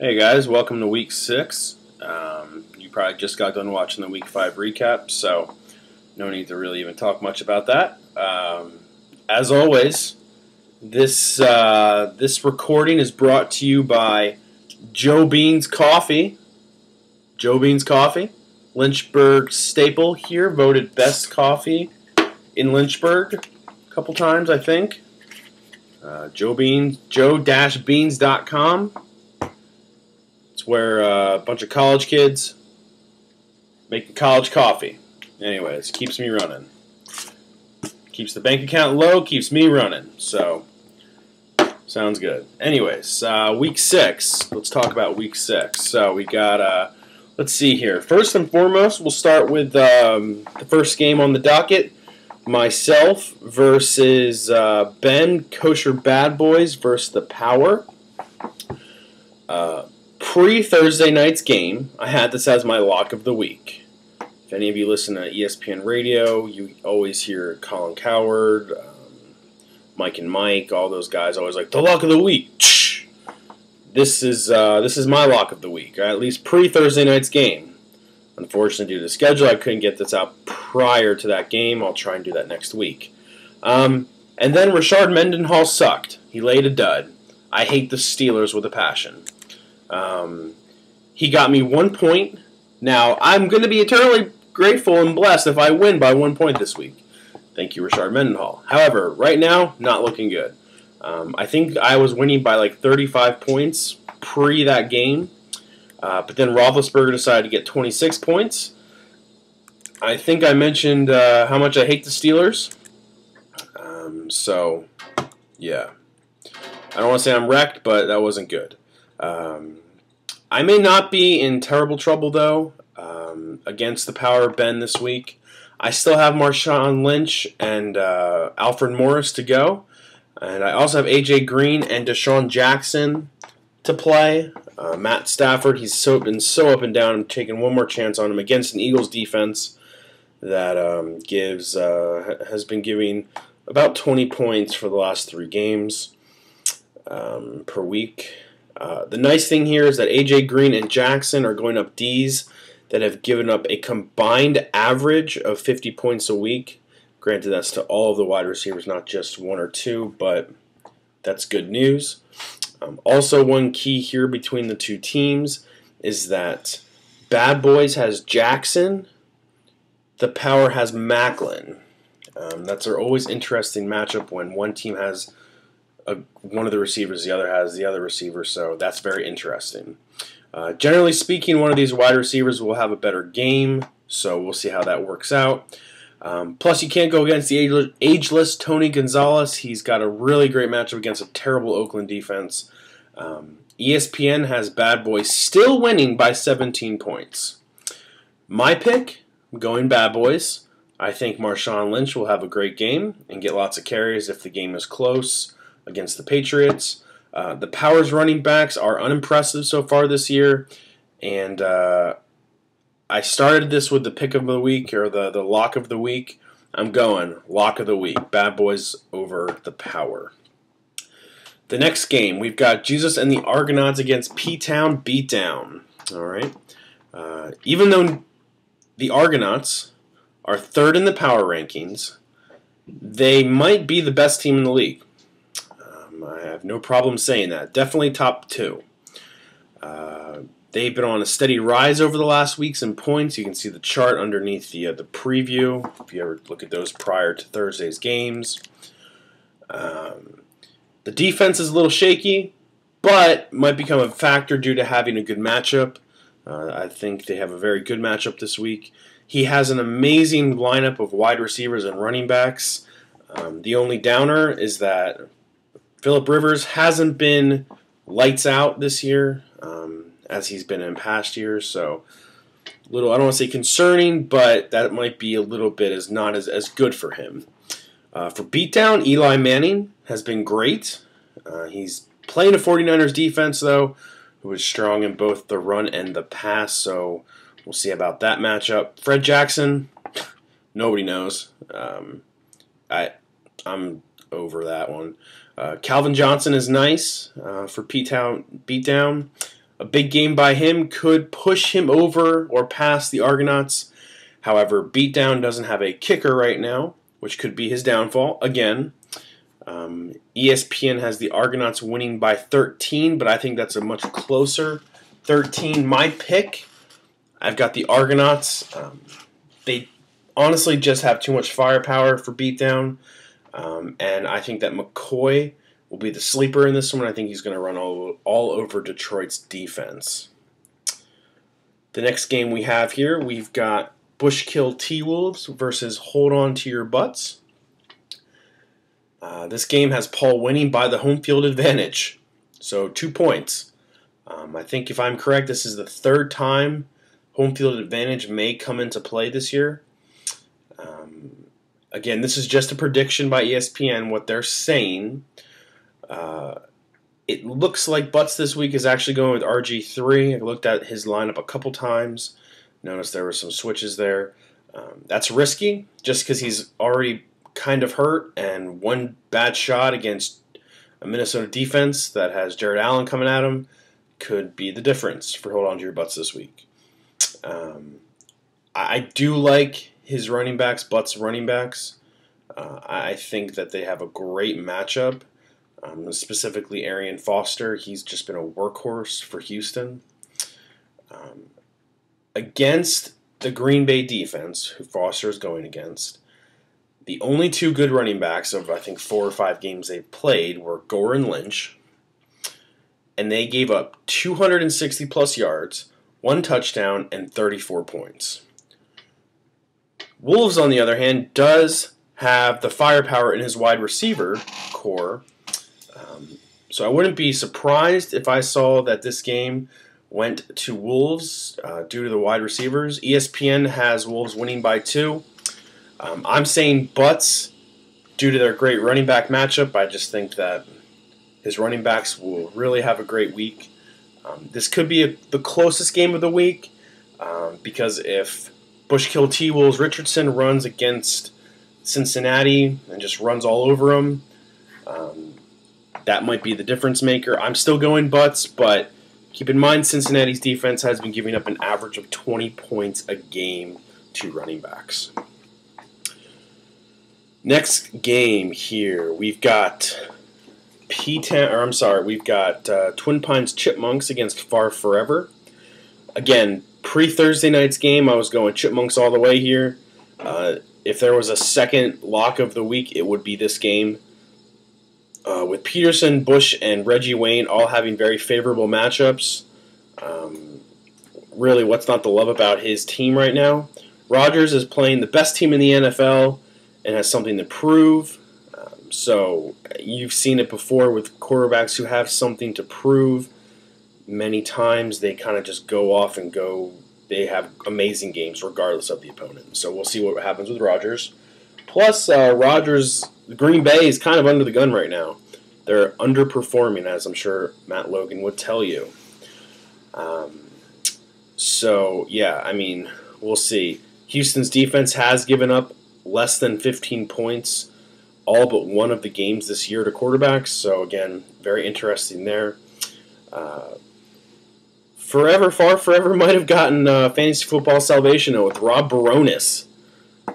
Hey guys, welcome to Week 6. You probably just got done watching the Week 5 recap, so no need to really even talk much about that. As always, this recording is brought to you by Joe Bean's Coffee. Joe Bean's Coffee, Lynchburg staple here, voted best coffee in Lynchburg a couple times, I think. Joe-beans.com. It's where a bunch of college kids making college coffee. Anyways, keeps me running. Keeps the bank account low, keeps me running. So, sounds good. Anyways, Week 6. Let's talk about Week 6. So, we got, let's see here. First and foremost, we'll start with the first game on the docket. Myself versus Ben, Kosher Bad Boys versus the Power. Pre-Thursday night's game, I had this as my lock of the week. If any of you listen to ESPN Radio, you always hear Colin Cowherd, Mike and Mike, all those guys always like, the lock of the week. This is my lock of the week, at least pre-Thursday night's game. Unfortunately, due to the schedule, I couldn't get this out prior to that game. I'll try and do that next week. And then Rashard Mendenhall sucked. He laid a dud. I hate the Steelers with a passion. He got me 1 point. Now, I'm going to be eternally grateful and blessed if I win by 1 point this week. Thank you, Rashard Mendenhall. However, right now, not looking good. I think I was winning by like 35 points pre that game. But then Roethlisberger decided to get 26 points. I think I mentioned how much I hate the Steelers. So, yeah. I don't want to say I'm wrecked, but that wasn't good. I may not be in terrible trouble, though, against the Power of Ben this week. I still have Marshawn Lynch and Alfred Morris to go. And I also have A.J. Green and Deshaun Jackson to play. Matt Stafford, he's been so up and down. I'm taking one more chance on him against an Eagles defense that has been giving about 20 points for the last 3 games per week. The nice thing here is that A.J. Green and Jackson are going up Ds that have given up a combined average of 50 points a week. Granted, that's to all of the wide receivers, not just 1 or 2, but that's good news. Also, one key here between the two teams is that Bad Boys has Jackson, the Power has Macklin. That's an always interesting matchup when one team has one of the receivers, the other has the other receiver, so that's very interesting. Generally speaking, one of these wide receivers will have a better game, so we'll see how that works out. Plus, you can't go against the ageless Tony Gonzalez. He's got a really great matchup against a terrible Oakland defense. ESPN has Bad Boys still winning by 17 points. My pick, I'm going Bad Boys. I think Marshawn Lynch will have a great game and get lots of carries if the game is close against the Patriots. The Power's running backs are unimpressive so far this year, and I started this with the pick of the week, or the lock of the week. I'm going lock of the week. Bad Boys over the Power. The next game, we've got Jesus and the Argonauts against P-Town Beatdown. All right. Even though the Argonauts are 3rd in the power rankings, they might be the best team in the league. I have no problem saying that. Definitely top 2. They've been on a steady rise over the last weeks in points. You can see the chart underneath the preview, if you ever look at those prior to Thursday's games. The defense is a little shaky, but might become a factor due to having a good matchup. I think they have a very good matchup this week. He has an amazing lineup of wide receivers and running backs. The only downer is that Phillip Rivers hasn't been lights out this year, as he's been in past years. So, I don't want to say concerning, but that might be a little bit not as good for him. For Beatdown, Eli Manning has been great. He's playing a 49ers defense, though, who is strong in both the run and the pass, so we'll see about that matchup. Fred Jackson, nobody knows. I'm over that one. Calvin Johnson is nice for Beatdown. A big game by him could push him over or past the Argonauts. However, Beatdown doesn't have a kicker right now, which could be his downfall. Again, ESPN has the Argonauts winning by 13, but I think that's a much closer 13. My pick, I've got the Argonauts. They honestly just have too much firepower for Beatdown, and I think that McCoy will be the sleeper in this one. I think he's going to run all over Detroit's defense. The next game we have here, we've got Bushkill T-Wolves versus Hold On To Your Butts. This game has Paul winning by the home field advantage, so 2 points. I think if I'm correct, this is the third time home field advantage may come into play this year. Again, this is just a prediction by ESPN, what they're saying. It looks like Butts this week is actually going with RG3. I looked at his lineup a couple times. Noticed there were some switches there. That's risky just because he's already kind of hurt, and one bad shot against a Minnesota defense that has Jared Allen coming at him could be the difference for Hold On To Your Butts this week. I do like his running backs, Butts running backs. I think that they have a great matchup. Specifically Arian Foster. He's just been a workhorse for Houston. Against the Green Bay defense, who Foster is going against, the only two good running backs of, I think, 4 or 5 games they've played were Gore and Lynch, and they gave up 260-plus yards, 1 touchdown, and 34 points. Wolves, on the other hand, does have the firepower in his wide receiver core. So I wouldn't be surprised if I saw that this game went to Wolves due to the wide receivers. ESPN has Wolves winning by 2. I'm saying Butts due to their great running back matchup. I just think that his running backs will really have a great week. This could be the closest game of the week because if Bushkill T-Wolves Richardson runs against Cincinnati and just runs all over them, that might be the difference maker. I'm still going Butts, but keep in mind Cincinnati's defense has been giving up an average of 20 points a game to running backs. Next game here, we've got Twin Pines Chipmunks against Far Forever. Again, pre-Thursday night's game, I was going Chipmunks all the way here. If there was a second lock of the week, it would be this game. With Peterson, Bush, and Reggie Wayne all having very favorable matchups, really what's not to love about his team right now? Rodgers is playing the best team in the NFL and has something to prove. So you've seen it before with quarterbacks who have something to prove. Many times they kind of just go off and go. They have amazing games regardless of the opponent. So we'll see what happens with Rodgers. Plus, Rodgers, Green Bay is kind of under the gun right now. They're underperforming, as I'm sure Matt Logan would tell you. So, yeah, I mean, we'll see. Houston's defense has given up less than 15 points all but one of the games this year to quarterbacks. So, again, very interesting there. Far Forever might have gotten fantasy football salvation with Rob Baronis.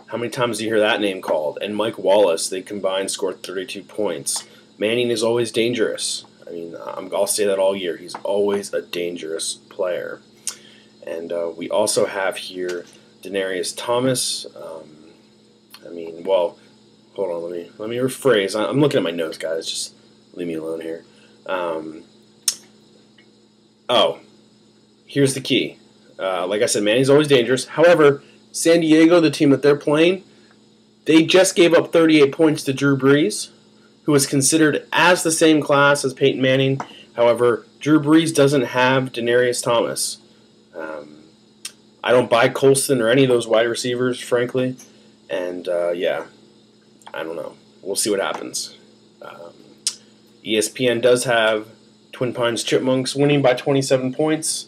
How many times do you hear that name called? And Mike Wallace, they combined scored 32 points. Manning is always dangerous. I mean, I'll say that all year. He's always a dangerous player. And we also have here Denarius Thomas. Hold on, let me rephrase. I'm looking at my notes, guys. Just leave me alone here. Here's the key. Like I said, Manning's always dangerous. However, San Diego, the team that they're playing, they just gave up 38 points to Drew Brees, who is considered as the same class as Peyton Manning. However, Drew Brees doesn't have Denarius Thomas. I don't buy Colston or any of those wide receivers, frankly. And, I don't know. We'll see what happens. ESPN does have Twin Pines Chipmunks winning by 27 points.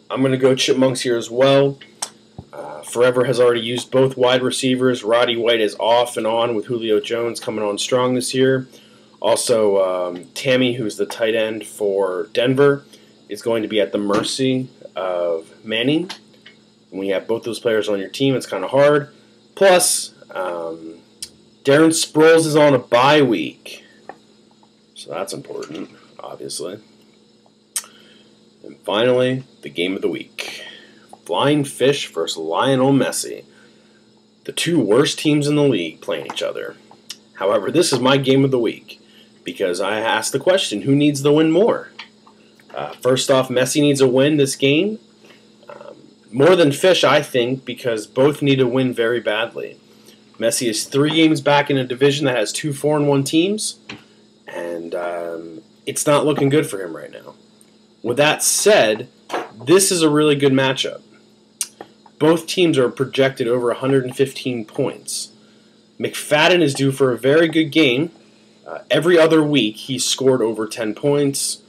I'm going to go Chipmunks here as well. Forever has already used both wide receivers. Roddy White is off and on with Julio Jones coming on strong this year. Also, Tammy, who's the tight end for Denver, is going to be at the mercy of Manning. When you have both those players on your team, it's kind of hard. Plus, Darren Sproles is on a bye week, so that's important, obviously. And finally, the game of the week. Flying Fish versus Lionel Messi. The two worst teams in the league playing each other. However, this is my game of the week because I asked the question, who needs the win more? First off, Messi needs a win this game. More than Fish, I think, because both need to win very badly. Messi is 3 games back in a division that has 2 4-1 teams, and it's not looking good for him right now. With that said, this is a really good matchup. Both teams are projected over 115 points. McFadden is due for a very good game. Every other week, he's scored over 10 points.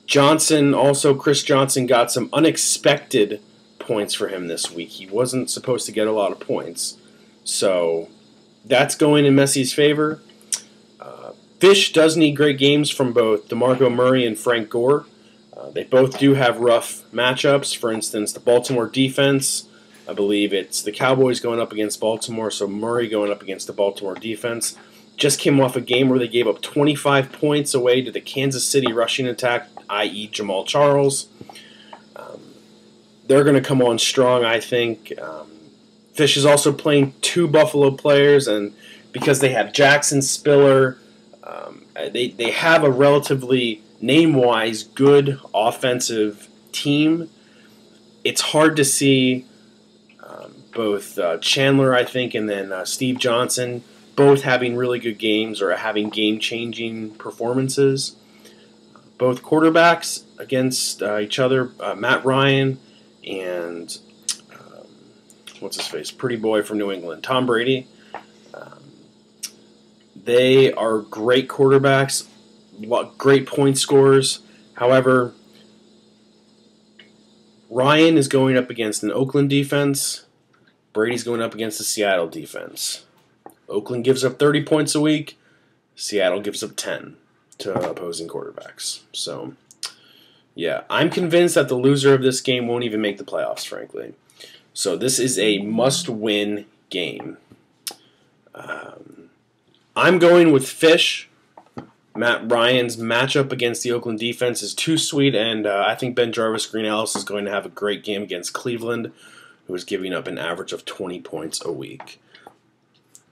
Johnson, also Chris Johnson, got some unexpected points for him this week. He wasn't supposed to get a lot of points. So that's going in Messi's favor. Fish does need great games from both DeMarco Murray and Frank Gore. They both do have rough matchups. For instance, the Baltimore defense, I believe it's the Cowboys going up against Baltimore, so Murray going up against the Baltimore defense. Just came off a game where they gave up 25 points away to the Kansas City rushing attack, i.e. Jamal Charles. They're going to come on strong, I think. Fish is also playing 2 Buffalo players, and because they have Jackson Spiller, they have a relatively name-wise good offensive team. It's hard to see both Chandler, I think, and then Steve Johnson both having really good games or having game-changing performances. Both quarterbacks against each other, Matt Ryan and what's his face, pretty boy from New England, Tom Brady. They are great quarterbacks, great point scorers. However, Ryan is going up against an Oakland defense. Brady's going up against the Seattle defense. Oakland gives up 30 points a week. Seattle gives up 10 to opposing quarterbacks. So, yeah, I'm convinced that the loser of this game won't even make the playoffs, frankly. So this is a must-win game. I'm going with Fish. Matt Ryan's matchup against the Oakland defense is too sweet, and I think BenJarvus Green-Ellis is going to have a great game against Cleveland, who is giving up an average of 20 points a week.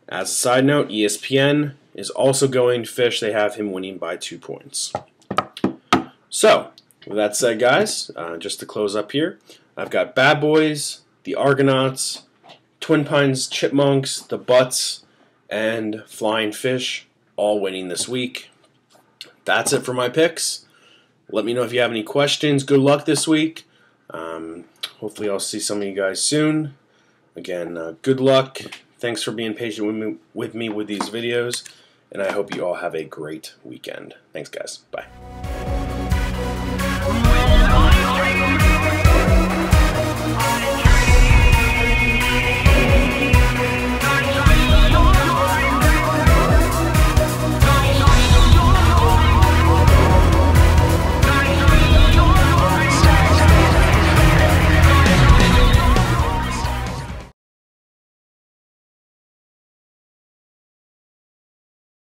As a side note, ESPN is also going Fish. They have him winning by 2 points. So, with that said, guys, just to close up here, I've got Bad Boys, the Argonauts, Twin Pines Chipmunks, the Butts, and Flying Fish all winning this week. That's it for my picks. Let me know if you have any questions. Good luck this week. Hopefully I'll see some of you guys soon. Again, good luck. Thanks for being patient with me with these videos, and I hope you all have a great weekend. Thanks, guys. Bye.